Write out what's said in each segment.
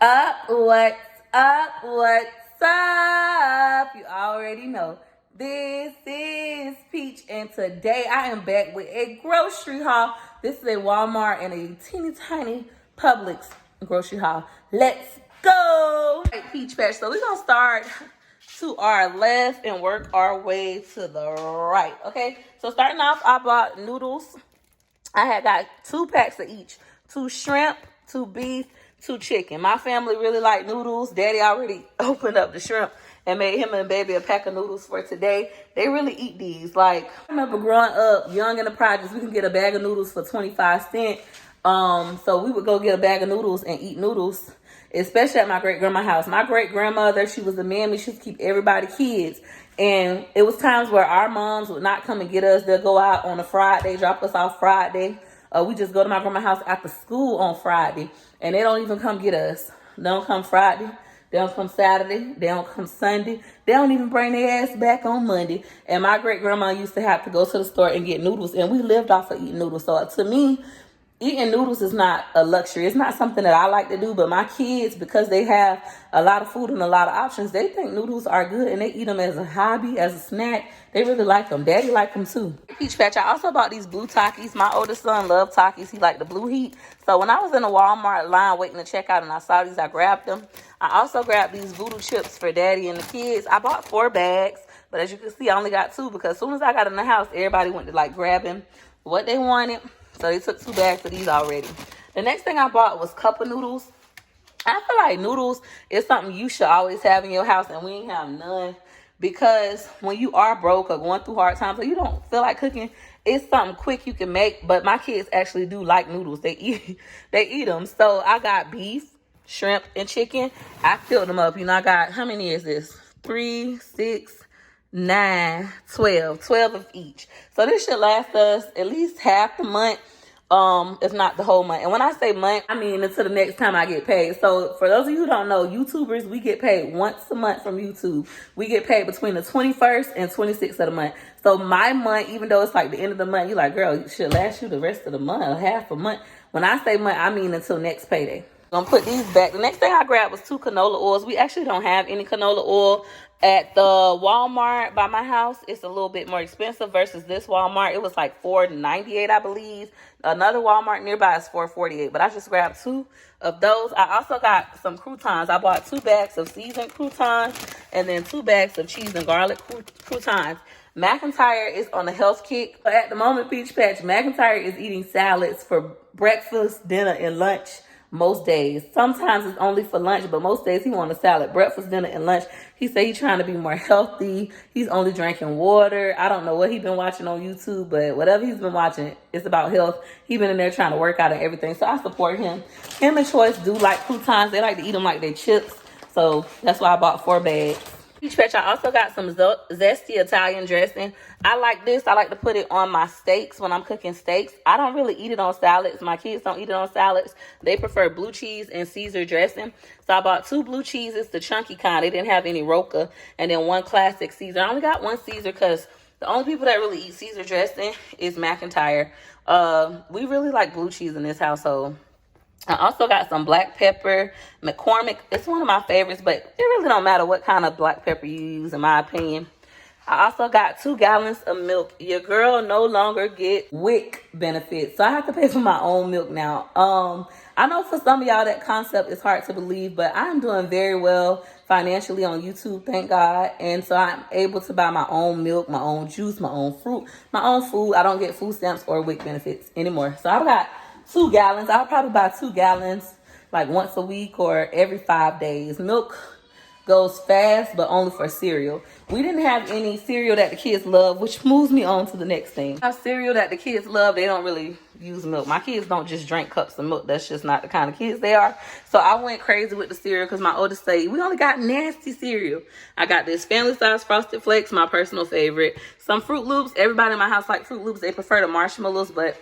up? What's up? What's up? You already know. This is Peach, and today I am back with a grocery haul. This is a Walmart and a teeny tiny Publix grocery haul. Let's go! All right, Peach Patch. So we're gonna start to our left and work our way to the right. Okay. So starting off, I bought noodles. I had got 2 packs of each: 2 shrimp, 2 beef, 2 chicken. My family really like noodles. Daddy already opened up the shrimp and made him and baby a pack of noodles for today. They really eat these. Like, I remember growing up young in the projects, we could get a bag of noodles for 25 cents. So we would go get a bag of noodles and eat noodles, especially at my great-grandma's house. My great-grandmother, she was a mammy. She used to keep everybody kids. And it was times where our moms would not come and get us. They'll go out on a Friday, drop us off Friday. We just go to my grandma's house after school on Friday, and they don't even come get us. They don't come Friday. They don't come Saturday. They don't come Sunday. They don't even bring their ass back on Monday. And my great-grandma used to have to go to the store and get noodles, and we lived off of eating noodles. So to me, eating noodles is not a luxury. It's not something that I like to do, but my kids, because they have a lot of food and a lot of options, they think noodles are good, and they eat them as a hobby, as a snack. They really like them. Daddy like them too. Peach Patch, I also bought these blue Takis. My oldest son loved Takis. He liked the blue heat. So when I was in the Walmart line waiting to check out and I saw these, I grabbed them. I also grabbed these voodoo chips for Daddy and the kids. I bought 4 bags, but as you can see, I only got 2 because as soon as I got in the house, everybody went to like grabbing what they wanted. So they took 2 bags of these already. The next thing I bought was cup of noodles. I feel like noodles is something you should always have in your house, and we ain't have none. Because when you are broke or going through hard times or you don't feel like cooking, it's something quick you can make. But my kids actually do like noodles. They eat them. So I got beef, shrimp, and chicken. I filled them up. You know, I got, how many is this? 3, 6, 9, 12. 12 of each. So this should last us at least half the month, if not the whole month. And when I say month, I mean until the next time I get paid. So for those of you who don't know, YouTubers, we get paid once a month from YouTube. We get paid between the 21st and 26th of the month. So my month, even though it's like the end of the month, you're like, girl, it should last you the rest of the month or half a month. When I say month, I mean until next payday. I'm gonna put these back. The next thing I grabbed was 2 canola oils. We actually don't have any canola oil at the Walmart by my house. It's a little bit more expensive versus this Walmart. It was like $4.98, I believe. Another Walmart nearby is $4.48, but I just grabbed 2 of those. I also got some croutons. I bought 2 bags of seasoned croutons and then 2 bags of cheese and garlic croutons. McINTYRE is on a health kick. But at the moment, Peach Patch, McINTYRE is eating salads for breakfast, dinner, and lunch. Most days. Sometimes it's only for lunch, but most days he wants a salad, breakfast, dinner, and lunch. He said he's trying to be more healthy. He's only drinking water. I don't know what he's been watching on YouTube, but whatever he's been watching, it's about health. He's been in there trying to work out and everything, so I support him. Him and Choice do like croutons. They like to eat them like they chips, so that's why I bought 4 bags. Peach Patch, I also got some zesty Italian dressing. I like this. I like to put it on my steaks when I'm cooking steaks. I don't really eat it on salads. My kids don't eat it on salads. They prefer blue cheese and Caesar dressing. So I bought 2 blue cheeses, the chunky kind. They didn't have any Roca. And then 1 classic Caesar. I only got 1 Caesar because the only people that really eat Caesar dressing is McINTYRE. We really like blue cheese in this household. I also got some black pepper, McCormick. It's one of my favorites, but it really don't matter what kind of black pepper you use, in my opinion. I also got 2 gallons of milk. Your girl no longer get WIC benefits, so I have to pay for my own milk now. I know for some of y'all that concept is hard to believe, but I'm doing very well financially on YouTube, thank God. And so I'm able to buy my own milk, my own juice, my own fruit, my own food. I don't get food stamps or WIC benefits anymore. So I've got 2 gallons. I'll probably buy 2 gallons like once a week or every 5 days. Milk goes fast, but only for cereal. We didn't have any cereal that the kids love, which moves me on to the next thing. Our cereal that the kids love, they don't really use milk. My kids don't just drink cups of milk. That's just not the kind of kids they are. So I went crazy with the cereal because my oldest said, we only got nasty cereal. I got this family size Frosted Flakes, my personal favorite. Some Fruit Loops. Everybody in my house like Fruit Loops. They prefer the marshmallows, but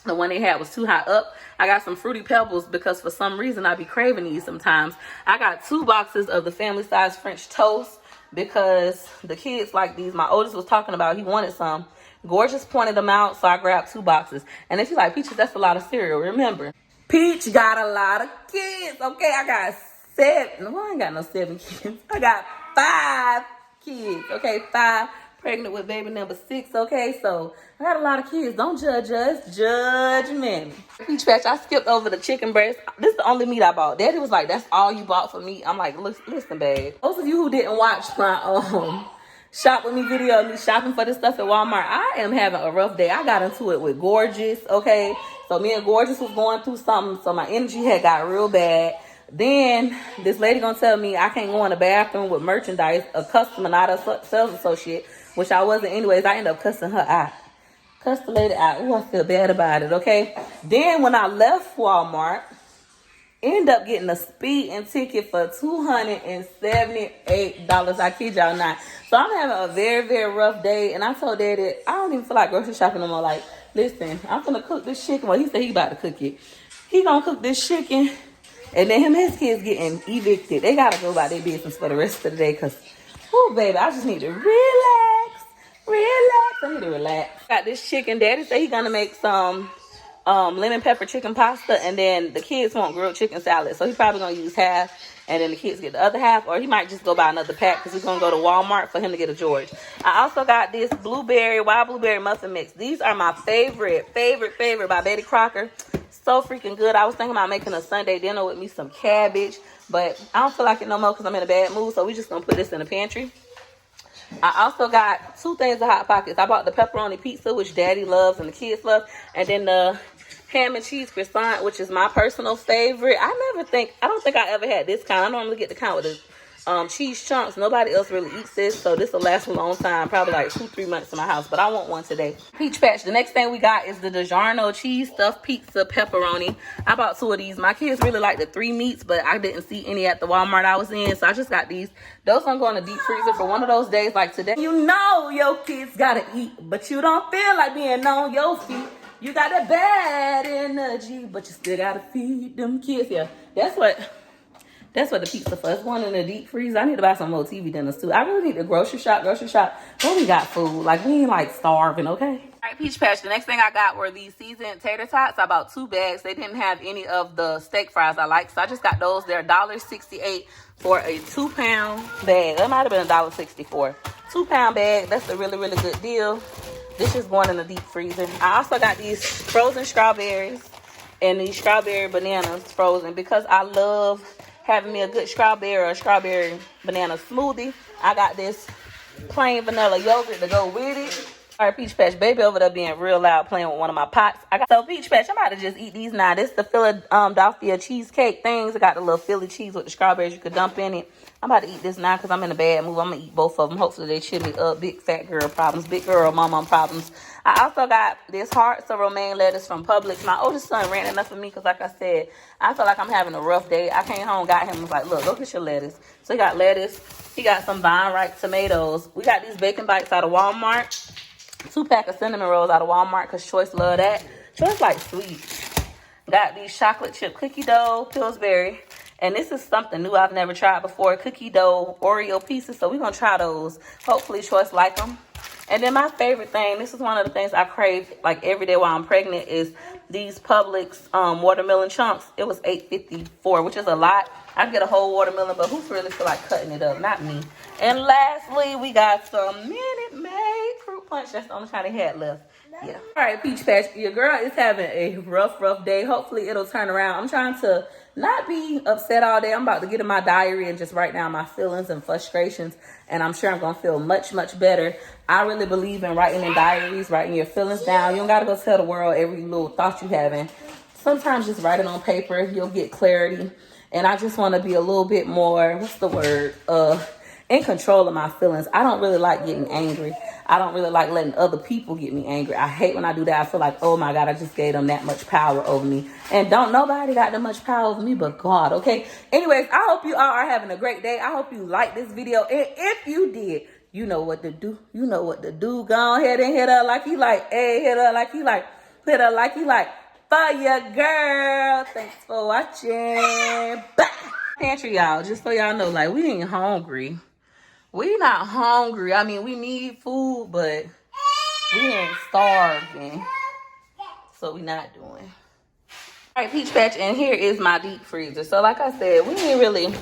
the one they had was too high up. I got some Fruity Pebbles because for some reason I be craving these sometimes. I got 2 boxes of the family size French toast because the kids like these. My oldest was talking about he wanted some. Gorgeous pointed them out, so I grabbed 2 boxes. And if you like Peaches, that's a lot of cereal. Remember, Peach got a lot of kids. Okay, I got 7. Well, I ain't got no 7 kids. I got 5 kids. Okay, 5. Pregnant with baby number 6. Okay, so I got a lot of kids. Don't judge us. Judge me. Peach Patch, I skipped over the chicken breast. This is the only meat I bought. Daddy was like, "That's all you bought for meat." I'm like, listen, babe. Those of you who didn't watch my shop with me video, me shopping for this stuff at Walmart, I am having a rough day. I got into it with Gorgeous. Okay, so me and Gorgeous was going through something, so my energy had got real bad. Then this lady gonna tell me I can't go in the bathroom with merchandise, a customer, not a sales associate, which I wasn't anyways. I ended up cussing her out. Cuss the lady out. Oh, I feel bad about it, okay? Then when I left Walmart, end up getting a speeding ticket for $278. I kid y'all not. So I'm having a very, very rough day. And I told Daddy, I don't even feel like grocery shopping no more. Like, listen, I'm gonna cook this chicken. Well, he said he about to cook it. He gonna cook this chicken. And then him and his kids getting evicted. They gotta go about their business for the rest of the day. Cause, oh, baby, I just need to relax. I need to relax. Got this chicken. Daddy said he gonna make some lemon pepper chicken pasta, and then the kids want grilled chicken salad. So he probably gonna use half, and then the kids get the other half, or he might just go buy another pack because he's gonna go to Walmart for him to get a George. I also got this wild blueberry muffin mix. These are my favorite by Betty Crocker. So freaking good. I was thinking about making a Sunday dinner with me some cabbage, but I don't feel like it no more because I'm in a bad mood. So we just gonna put this in the pantry. I also got 2 things of Hot Pockets. I bought the pepperoni pizza, which Daddy loves and the kids love, and then the ham and cheese croissant, which is my personal favorite. I don't think I ever had this kind. I normally get the kind with the cheese chunks. Nobody else really eats this, so this will last a long time, probably like 2-3 months in my house, but I want one today. Peach Patch, the next thing we got is the DiGiorno cheese stuffed pizza pepperoni. I bought 2 of these. My kids really like the 3 meats, but I didn't see any at the Walmart I was in, so I just got these. Those gonna go in the deep freezer for one of those days like today. You know your kids gotta eat, but you don't feel like being on your feet. You got that bad energy, but you still gotta feed them kids. Yeah, that's what the pizza for. It's going in the deep freezer. I need to buy some more TV dinners too. I really need to grocery shop. But we got food. Like, we ain't like starving, okay? All right, Peach Patch. The next thing I got were these seasoned tater tots. I bought 2 bags. They didn't have any of the steak fries I like, so I just got those. They're $1.68 for a 2-pound bag. That might have been $1.64. 2-pound bag. That's a really, really good deal. This is going in the deep freezer. I also got these frozen strawberries and these strawberry bananas frozen because I love having me a good strawberry or strawberry banana smoothie. I got this plain vanilla yogurt to go with it. All right, Peach Patch, baby over there being real loud playing with one of my pots. So Peach Patch, I'm about to just eat these now. This is the Philadelphia cheesecake things. I got the little Philly cheese with the strawberries you could dump in it. I'm about to eat this now because I'm in a bad mood. I'm going to eat both of them. Hopefully they cheer me up. Big fat girl problems. Big girl mama problems. I also got this hearts of romaine lettuce from Publix. My oldest son ran enough for me because, like I said, I feel like I'm having a rough day. I came home, got him, and was like, look, go get your lettuce. So he got lettuce. He got some vine ripe tomatoes. We got these bacon bites out of Walmart. 2-pack of cinnamon rolls out of Walmart because Choice love that. Choice like sweet. Got these chocolate chip cookie dough, Pillsbury. And this is something new I've never tried before. Cookie dough Oreo pieces. So we're going to try those. Hopefully Choice like them. And then my favorite thing, this is one of the things I crave like every day while I'm pregnant, is these Publix watermelon chunks. It was $8.54, which is a lot. I get a whole watermelon, but who's really feel like cutting it up? Not me. And lastly, we got some Minute Maid fruit punch. That's the only kind they had left. Yeah. All right, Peach Patch, your girl is having a rough day. Hopefully it'll turn around. I'm trying to not be upset all day. I'm about to get in my diary and just write down my feelings and frustrations, and I'm sure I'm going to feel much, much better. I really believe in writing in diaries, writing your feelings down. You don't got to go tell the world every little thought you having. Sometimes just write it on paper. You'll get clarity. And I just want to be a little bit more, in control of my feelings. I don't really like getting angry. I don't really like letting other people get me angry. I hate when I do that. I feel like, oh my God, I just gave them that much power over me. And don't nobody got that much power over me but God, okay? Anyways, I hope you all are having a great day. I hope you liked this video. And if you did, you know what to do. You know what to do. Go ahead and hit her like you like. Hey, hit her like you like. Hit her like you like. For your girl. Thanks for watching. Bye. Pantry, y'all. Just so y'all know, like, we ain't hungry. We not hungry. I mean, we need food, but we ain't starving. So we not doing. All right, Peach Patch, and here is my deep freezer. So like I said, we ain't really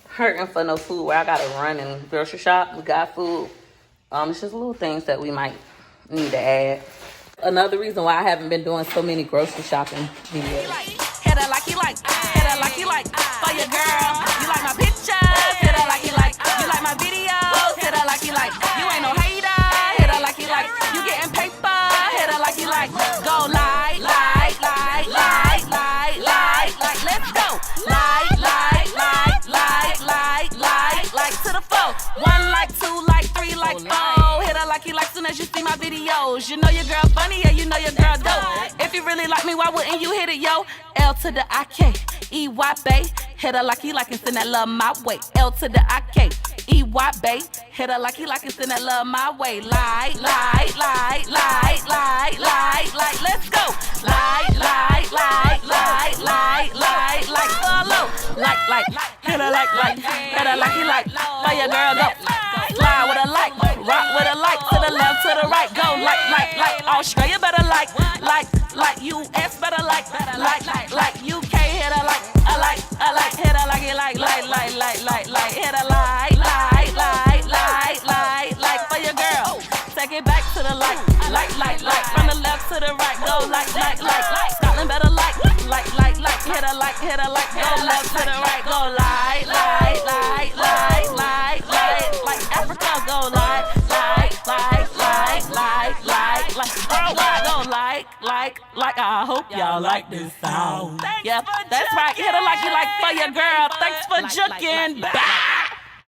hurting for no food where I gotta run and grocery shop. We got food. It's just little things that we might need to add. Another reason why I haven't been doing so many grocery shopping videos. Hit her like you like, hit her like you like, for your girl. You like my pictures, hit her like you like. You like my videos, hit her like you like. You ain't no hater, hit her like you like. You getting paper, hit her like you like. Go like, let's go. Like to the flow. 1 like, 2 like, 3 like, 4. Hit her like you like soon as you see my videos. You know your girl funny, yeah, you know your girl dope. If you really like me, why wouldn't you hit it, yo? L to the I-K-E-Y, bae. Hit her like you like and send that love my way. L to the I-K-E-Y, bae. Hit her like you like and send that love my way. Like, let's go. Like, hit her like, hit her like you like, for your girl go. Fly with a like, rock with a like, to the left, to the right, go like. Australia better like, US better like, UK hit her like, hit her like you like, hit her like, for your girl. Take it back to the like, from the left to the right, go like, Scotland better like, hit her like, go left to the right, go like Africa, go like, worldwide, go like, I hope y'all like this sound. Yep, that's right, hit her like you like, for your girl. Thanks for juking. Bye.